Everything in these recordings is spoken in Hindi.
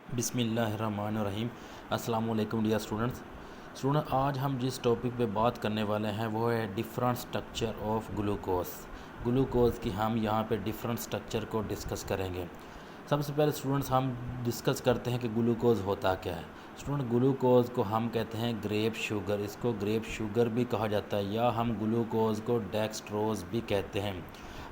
बिस्मिल्लाहिर्रहमानिर्रहीम। अस्सलाम वालेकुम डियर स्टूडेंट्स। आज हम जिस टॉपिक पे बात करने वाले हैं वो है डिफरेंट स्ट्रक्चर ऑफ ग्लूकोज़ की हम यहाँ पे डिफरेंट स्ट्रक्चर को डिस्कस करेंगे। सबसे पहले स्टूडेंट्स हम डिस्कस करते हैं कि ग्लूकोज़ होता क्या है। स्टूडेंट, ग्लूकोज़ को हम कहते हैं ग्रेप शुगर, इसको ग्रेप शुगर भी कहा जाता है या हम ग्लूकोज़ को डेक्सट्रोज़ भी कहते हैं।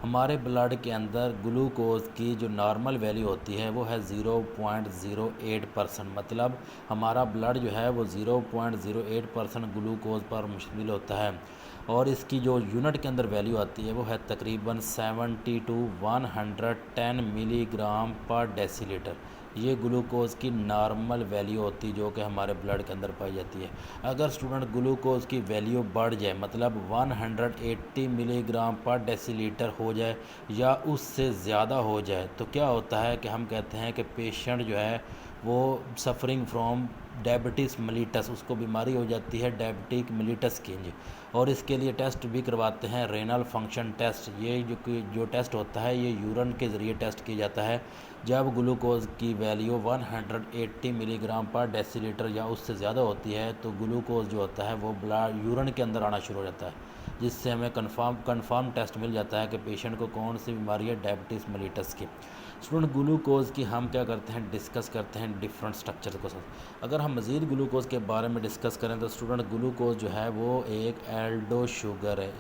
हमारे ब्लड के अंदर ग्लूकोज़ की जो नॉर्मल वैल्यू होती है वो है 0.08%। मतलब हमारा ब्लड जो है वो 0.08% ग्लूकोज़ पर मुश्तमिल होता है और इसकी जो यूनिट के अंदर वैल्यू आती है वो है तकरीबन 70 to 110 मिलीग्राम पर डेसीलीटर। ये ग्लूकोज़ की नॉर्मल वैल्यू होती है जो कि हमारे ब्लड के अंदर पाई जाती है। अगर स्टूडेंट ग्लूकोज़ की वैल्यू बढ़ जाए, मतलब 180 मिलीग्राम पर डेसीलीटर हो जाए या उससे ज़्यादा हो जाए, तो क्या होता है कि हम कहते हैं कि पेशेंट जो है वो सफ़रिंग फ्रॉम डायबिटीज़ मेलिटस, उसको बीमारी हो जाती है डायबिटिक मेलिटस की। और इसके लिए टेस्ट भी करवाते हैं, रेनल फंक्शन टेस्ट। ये जो टेस्ट होता है ये यूरिन के ज़रिए टेस्ट किया जाता है। जब ग्लूकोज़ की वैल्यू 180 मिलीग्राम पर डेसीलीटर या उससे ज़्यादा होती है तो ग्लूकोज़ जो होता है वो ब्लड यूरिन के अंदर आना शुरू हो जाता है, जिससे हमें कंफर्म टेस्ट मिल जाता है कि पेशेंट को कौन सी बीमारी है डायबिटीज़ मेलिटस की। स्टूडेंट, ग्लूकोज़ की हम क्या करते हैं, डिस्कस करते हैं डिफरेंट स्ट्रक्चर को साथ। अगर हम मज़ीद ग्लूकोज़ के बारे में डिस्कस करें तो स्टूडेंट, ग्लूकोज़ जो है वो एक एल्डो शुगर है।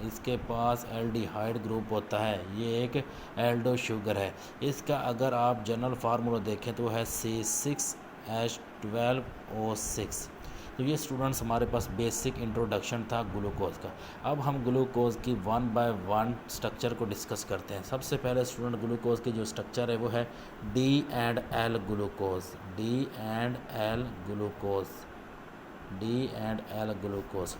इसके पास एल्डिहाइड ग्रुप होता है, ये एक एल्डो शुगर है। इसका अगर आप जनरल फार्मूला देखें तो है C6H12O6। तो ये स्टूडेंट्स हमारे पास बेसिक इंट्रोडक्शन था ग्लूकोज़ का। अब हम ग्लूकोज़ की वन बाय वन स्ट्रक्चर को डिस्कस करते हैं। सबसे पहले स्टूडेंट, ग्लूकोज़ की जो स्ट्रक्चर है वो है D&L glucose. D&L glucose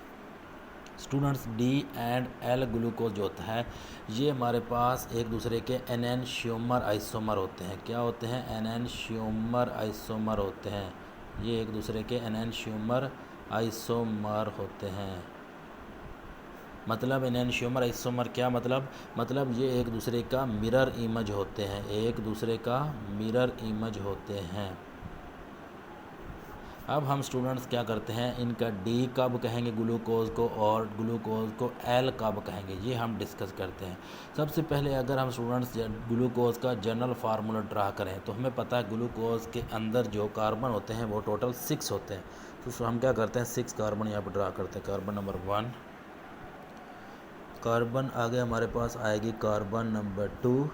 students, D&L glucose जो होता है ये हमारे पास एक दूसरे के एनेंशियोमर आइसोमर होते हैं। क्या होते हैं? एनेंशियोमर आइसोमर होते हैं। ये एक दूसरे के एनेंशियोमर आइसोमर होते हैं। मतलब एनेंशियोमर आइसोमर क्या मतलब ये एक दूसरे का मिरर इमेज होते हैं, एक दूसरे का मिरर इमेज होते हैं। अब हम स्टूडेंट्स क्या करते हैं, इनका डी कब कहेंगे ग्लूकोज़ को और ग्लूकोज़ को एल कब कहेंगे, ये हम डिस्कस करते हैं। सबसे पहले अगर हम स्टूडेंट्स ग्लूकोज़ का जनरल फार्मूला ड्रा करें तो हमें पता है ग्लूकोज़ के अंदर जो कार्बन होते हैं वो टोटल 6 होते हैं। तो हम क्या करते हैं, 6 कार्बन यहाँ पर ड्रा करते हैं। कार्बन नंबर 1, कार्बन आगे हमारे पास आएगी कार्बन नंबर 2,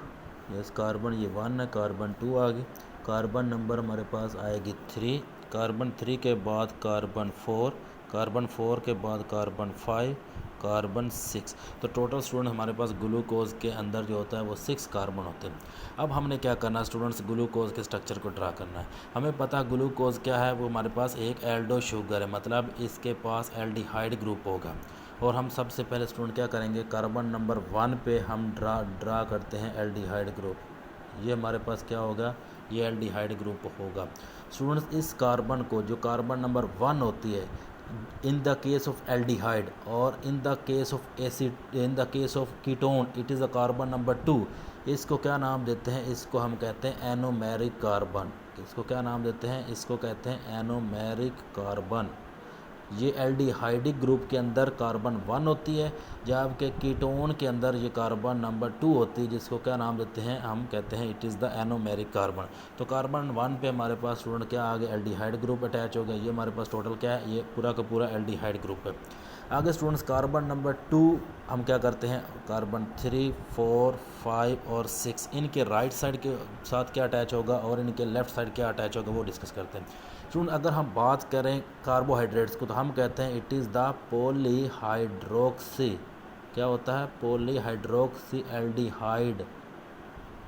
यस कार्बन ये 1 है, कार्बन 2 आगे। कार्बन नंबर हमारे पास आएगी 3, कार्बन 3 के बाद कार्बन 4, कार्बन 4 के बाद कार्बन 5, कार्बन 6। तो टोटल स्टूडेंट हमारे पास ग्लूकोज़ के अंदर जो होता है वो 6 कार्बन होते हैं। अब हमने क्या करना है स्टूडेंट्स, ग्लूकोज़ के स्ट्रक्चर को ड्रा करना है। हमें पता है ग्लूकोज़ क्या है, वो हमारे पास एक एल्डो शुगर है, मतलब इसके पास एल्डिहाइड ग्रुप होगा। और हम सबसे पहले स्टूडेंट क्या करेंगे, कार्बन नंबर 1 पे हम ड्रा करते हैं एल्डिहाइड ग्रुप। ये हमारे पास क्या होगा, ये एल्डिहाइड ग्रुप होगा। स्टूडेंट्स, इस कार्बन को, जो कार्बन नंबर 1 होती है in the case of aldehyde, और in the case of acid, in the case of ketone it is a carbon number 2। इसको क्या नाम देते हैं, इसको हम कहते हैं एनोमेरिक कार्बन। इसको क्या नाम देते हैं, इसको कहते हैं एनोमेरिक कार्बन। ये एल्डिहाइडिक ग्रुप के अंदर कार्बन 1 होती है, जबकि कीटोन के अंदर ये कार्बन नंबर 2 होती है, जिसको क्या नाम देते हैं, हम कहते हैं it is the anomeric carbon. तो कार्बन 1 पे हमारे पास स्टूडेंट क्या आ गया, एल्डिहाइड ग्रुप अटैच हो गया। ये हमारे पास टोटल क्या है, ये पूरा का पूरा एल्डिहाइड ग्रुप है। आगे स्टूडेंट्स, कार्बन नंबर 2 हम क्या करते हैं, कार्बन 3, 4, 5 और 6 इनके राइट साइड के साथ क्या अटैच होगा और इनके लेफ़्ट साइड क्या अटैच होगा वो डिस्कस करते हैं। स्टूडेंट, अगर हम बात करें कार्बोहाइड्रेट्स को तो हम कहते हैं इट इज़ द पॉलीहाइड्रोक्सी। क्या होता है, पॉलीहाइड्रोक्सी एल्डिहाइड।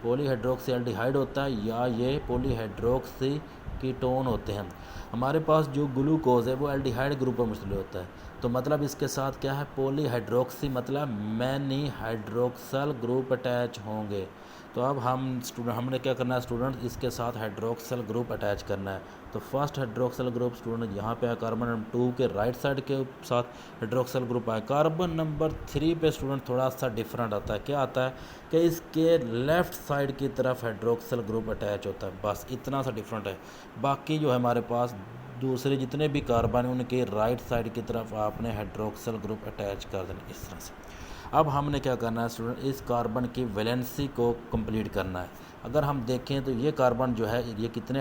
पॉलीहाइड्रोक्सी एल्डिहाइड होता है या ये पॉलीहाइड्रोक्सी कीटोन होते हैं। हमारे पास जो ग्लूकोज है वो एल्डिहाइड ग्रुप में मुश्तमिल होता है। तो मतलब इसके साथ क्या है, पॉलीहाइड्रोक्सी मतलब मैनी हाइड्रोक्सल ग्रुप अटैच होंगे। तो अब हमने क्या करना है स्टूडेंट, इसके साथ हाइड्रोक्सिल ग्रुप अटैच करना है। तो फर्स्ट हाइड्रोक्सिल ग्रुप स्टूडेंट यहाँ पे है, कार्बन नंबर 2 के राइट साइड के साथ हाइड्रोक्सिल ग्रुप आए। कार्बन नंबर 3 पे स्टूडेंट थोड़ा सा डिफरेंट आता है। क्या आता है कि इसके लेफ़्ट साइड की तरफ हाइड्रोक्सिल ग्रुप अटैच होता है, बस इतना सा डिफरेंट है। बाकी जो है हमारे पास दूसरे जितने भी कार्बन हैं उनके राइट साइड की तरफ आपने हाइड्रोक्सिल ग्रुप अटैच कर देना इस तरह से। अब हमने क्या करना है स्टूडेंट, इस कार्बन की वैलेंसी को कंप्लीट करना है। अगर हम देखें तो ये कार्बन जो है ये कितने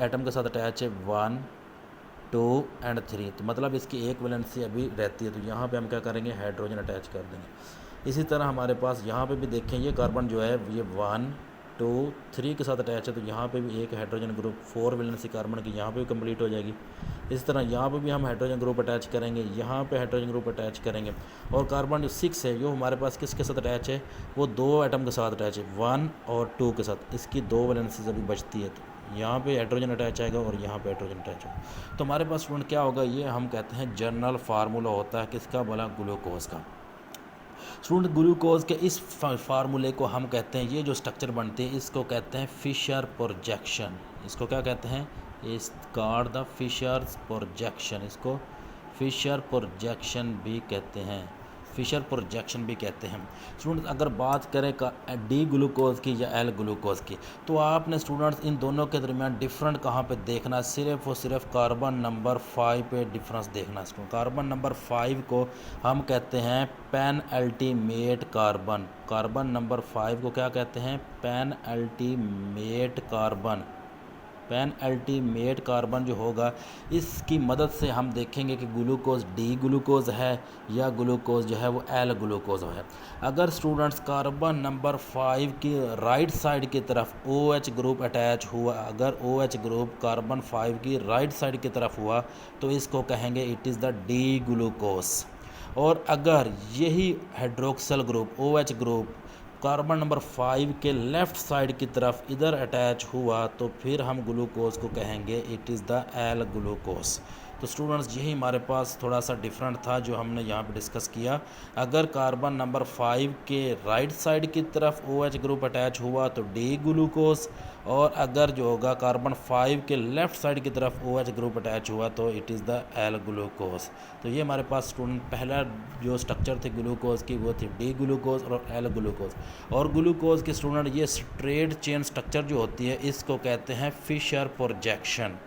एटम के साथ अटैच है, 1 2 एंड 3, तो मतलब इसकी एक वैलेंसी अभी रहती है। तो यहाँ पे हम क्या करेंगे, हाइड्रोजन अटैच कर देंगे। इसी तरह हमारे पास यहाँ पे भी देखें ये कार्बन जो है ये 1 2 3 के साथ अटैच है, तो यहाँ पे भी एक हाइड्रोजन ग्रुप 4 वैलेंसी कार्बन की यहाँ पे भी कंप्लीट हो जाएगी। इस तरह यहाँ पे भी हम हाइड्रोजन ग्रुप अटैच करेंगे, यहाँ पे हाइड्रोजन ग्रुप अटैच करेंगे। और कार्बन जो 6 है जो हमारे पास किसके साथ अटैच है, वो 2 एटम के साथ अटैच है, 1 और 2 के साथ। इसकी 2 वैलेंसीज अभी बचती है, तो यहाँ पे हाइड्रोजन अटैच आएगा और यहाँ पे हाइड्रोजन अटैच होगा। तो हमारे पास स्टूडेंट क्या होगा, ये हम कहते हैं जनरल फार्मूला होता है किसका, बोला ग्लूकोज का। स्टूडेंट ग्लूकोज के इस फार्मूले को हम कहते हैं, ये जो स्ट्रक्चर बनती है इसको कहते हैं फिशर प्रोजेक्शन। इसको क्या कहते हैं, is called the Fisher projection. इसको फिशर प्रोजेक्शन भी कहते हैं, फिशर प्रोजेक्शन भी कहते हैं। स्टूडेंट्स अगर बात करें डी ग्लूकोज की या एल ग्लूकोज की, तो आपने स्टूडेंट्स इन दोनों के दरमियान डिफरेंट कहाँ पे देखना है, सिर्फ और सिर्फ कार्बन नंबर 5 पे डिफरेंस देखना है। स्टूडेंट कार्बन नंबर 5 को हम कहते हैं penultimate carbon. Carbon number 5 को क्या कहते हैं, penultimate carbon. Penultimate carbon जो होगा इसकी मदद से हम देखेंगे कि ग्लूकोज डी ग्लूकोज है या ग्लूकोज जो है वो एल ग्लूकोज है। अगर स्टूडेंट्स कार्बन नंबर 5 की राइट साइड की तरफ OH ग्रुप अटैच हुआ, अगर OH ग्रुप कार्बन 5 की राइट साइड की तरफ हुआ तो इसको कहेंगे it is the D glucose. और अगर यही hydroxyl group OH group carbon number 5 के लेफ़्ट साइड की तरफ इधर अटैच हुआ तो फिर हम ग्लूकोज को कहेंगे it is the L glucose. तो स्टूडेंट्स यही हमारे पास थोड़ा सा डिफरेंट था जो हमने यहाँ पे डिस्कस किया। अगर कार्बन नंबर 5 के राइट साइड की तरफ OH ग्रुप अटैच हुआ तो डी ग्लूकोज, और अगर जो होगा कार्बन 5 के लेफ़्ट साइड की तरफ OH ग्रुप अटैच हुआ तो it is the L glucose. तो ये हमारे पास स्टूडेंट पहला जो स्ट्रक्चर थी ग्लूकोज की वो थी डी ग्लूकोज और एल ग्लूकोज। और ग्लूकोज के स्टूडेंट ये स्ट्रेट चेन स्ट्रक्चर जो होती है इसको कहते हैं फिशर प्रोजेक्शन।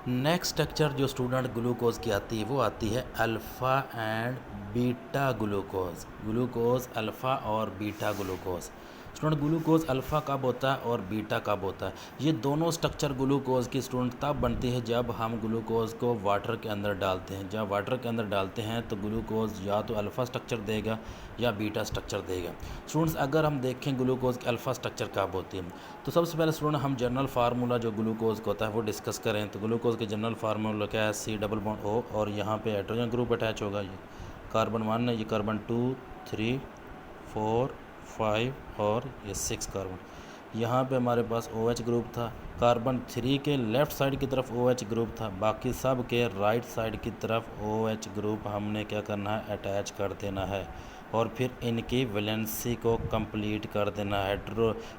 नेक्स्ट स्ट्रक्चर जो स्टूडेंट ग्लूकोज की आती है वो आती है alpha and beta glucose. Glucose alpha और beta glucose. Student glucose alpha कब होता है और बीटा कब होता है, ये दोनों स्ट्रक्चर ग्लूकोज की स्टूडेंट तब बनती है जब हम ग्लूकोज को वाटर के अंदर डालते हैं। जब वाटर के अंदर डालते हैं तो ग्लूकोज या तो अल्फ़ा स्ट्रक्चर देगा या बीटा स्ट्रक्चर देगा। स्टूडेंट्स अगर हम देखें ग्लूकोज की अल्फ़ा स्ट्रक्चर कब होती है, तो सबसे पहले स्टूडेंट हम जनरल फार्मूला जो ग्लूकोज का होता है वो डिस्कस करें। तो ग्लूकोज के जनरल फार्मूला क्या है, C डबल बॉन्ड O और यहाँ पे हाइड्रोजन ग्रुप अटैच होगा। ये कार्बन 1 है, ये कार्बन 2 3 4 5 और ये 6 कार्बन। यहाँ पे हमारे पास OH ग्रुप था। कार्बन 3 के लेफ़्ट साइड की तरफ OH ग्रुप था, बाकी सब के राइट साइड की तरफ OH ग्रुप हमने क्या करना है, अटैच कर देना है और फिर इनकी वैलेंसी को कंप्लीट कर देना है।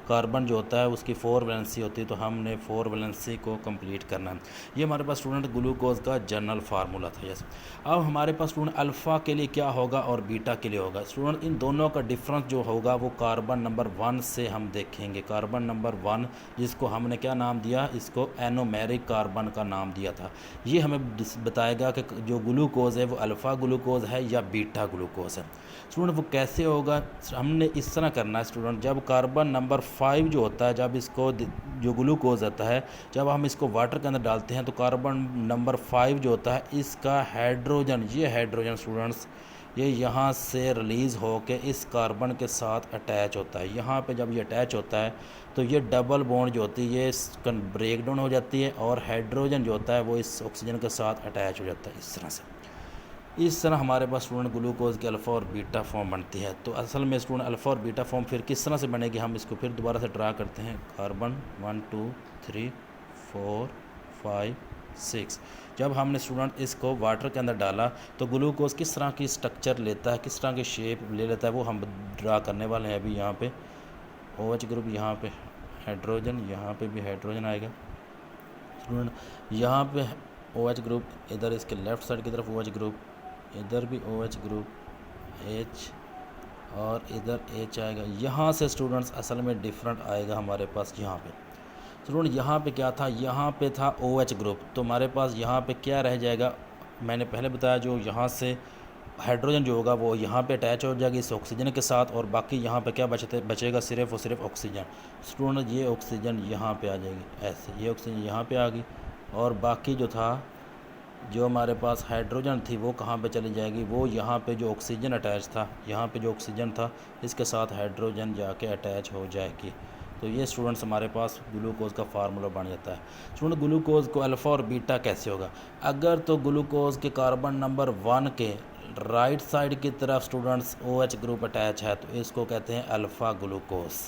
कार्बन जो होता है उसकी 4 वैलेंसी होती है तो हमने 4 वैलेंसी को कंप्लीट करना है। ये हमारे पास स्टूडेंट ग्लूकोज का जनरल फार्मूला था। यस, अब हमारे पास स्टूडेंट अल्फ़ा के लिए क्या होगा और बीटा के लिए होगा। स्टूडेंट इन दोनों का डिफरेंस जो होगा वो कार्बन नंबर 1 से हम देखेंगे। कार्बन नंबर 1 जिसको हमने क्या नाम दिया, इसको एनोमेरिक कार्बन का नाम दिया था। ये हमें बताएगा कि जो ग्लूकोज है वो अल्फ़ा ग्लूकोज है या बीटा ग्लूकोज है। स्टूडेंट वो कैसे होगा, हमने इस तरह करना है स्टूडेंट, जब कार्बन नंबर 5 जो होता है, जब इसको जो ग्लूकोज होता है जब हम इसको वाटर के अंदर डालते हैं तो कार्बन नंबर 5 जो होता है इसका हाइड्रोजन, ये हाइड्रोजन स्टूडेंट्स ये यहाँ से रिलीज़ होके इस कार्बन के साथ अटैच होता है। यहाँ पे जब ये अटैच होता है तो ये डबल बॉन्ड जो होती है ये ब्रेक डाउन हो जाती है और हाइड्रोजन जो होता है वो इस ऑक्सीजन के साथ अटैच हो जाता है। इस तरह हमारे पास स्टूडेंट ग्लूकोज की अल्फ़ा और बीटा फॉर्म बनती है। तो असल में स्टूडेंट अल्फ़ा और बीटा फॉर्म फिर किस तरह से बनेगी, हम इसको फिर दोबारा से ड्रा करते हैं। कार्बन 1 2 3 4 5 6, जब हमने स्टूडेंट इसको वाटर के अंदर डाला तो ग्लूकोज किस तरह की स्ट्रक्चर लेता है, किस तरह की शेप ले लेता है वो हम ड्रा करने वाले हैं अभी यहाँ पे। OH ग्रुप यहाँ पे हाइड्रोजन, यहाँ पे भी हाइड्रोजन आएगा स्टूडेंट। यहाँ पे OH ग्रुप, इधर इसके लेफ़्ट साइड की तरफ OH ग्रुप, इधर भी OH ग्रुप H, और इधर H आएगा। यहाँ से स्टूडेंट्स असल में डिफरेंट आएगा हमारे पास यहाँ पे स्टूडेंट। यहाँ पे क्या था, यहाँ पे था OH ग्रुप, तो हमारे पास यहाँ पे क्या रह जाएगा, मैंने पहले बताया जो यहाँ से हाइड्रोजन जो होगा वो यहाँ पे अटैच हो जाएगी इस ऑक्सीजन के साथ, और बाकी यहाँ पे क्या बचेगा, सिर्फ और सिर्फ ऑक्सीजन स्टूडेंट। ये ऑक्सीजन यहाँ पे आ जाएगी ऐसे, ये ऑक्सीजन यहाँ पे आ गई, और बाकी जो था जो हमारे पास हाइड्रोजन थी वो कहाँ पे चली जाएगी, वो यहाँ पे जो ऑक्सीजन अटैच था, यहाँ पे जो ऑक्सीजन था इसके साथ हाइड्रोजन जाके अटैच हो जाएगी। तो ये स्टूडेंट्स हमारे पास ग्लूकोज़ का फार्मूला बन जाता है स्टूडेंट। ग्लूकोज़ को अल्फ़ा और बीटा कैसे होगा, अगर तो ग्लूकोज़ के कार्बन नंबर 1 के राइट साइड की तरफ स्टूडेंट्स OH ग्रुप अटैच है तो इसको कहते हैं अल्फ़ा ग्लूकोज़,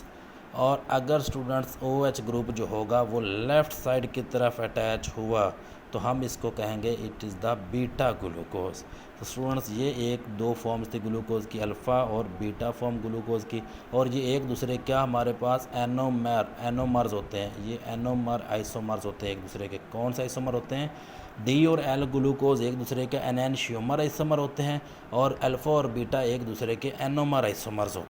और अगर स्टूडेंट्स OH ग्रुप जो होगा वो लेफ़्ट साइड की तरफ अटैच हुआ तो हम इसको कहेंगे it is the beta glucose. तो स्टूडेंट्स ये एक दो फॉर्म्स थी ग्लूकोज़ की, अल्फ़ा और बीटा फॉर्म ग्लूकोज़ की, और ये एक दूसरे क्या हमारे पास एनोमर्स होते हैं, ये एनोमर आइसोमर्स होते हैं एक दूसरे के। कौन से आइसोमर होते हैं, D और L ग्लूकोज़ एक दूसरे के एनैनशियोमर आइसोमर होते हैं, और अल्फ़ा और बीटा एक दूसरे के एनोमर आइसोमर्स होते हैं।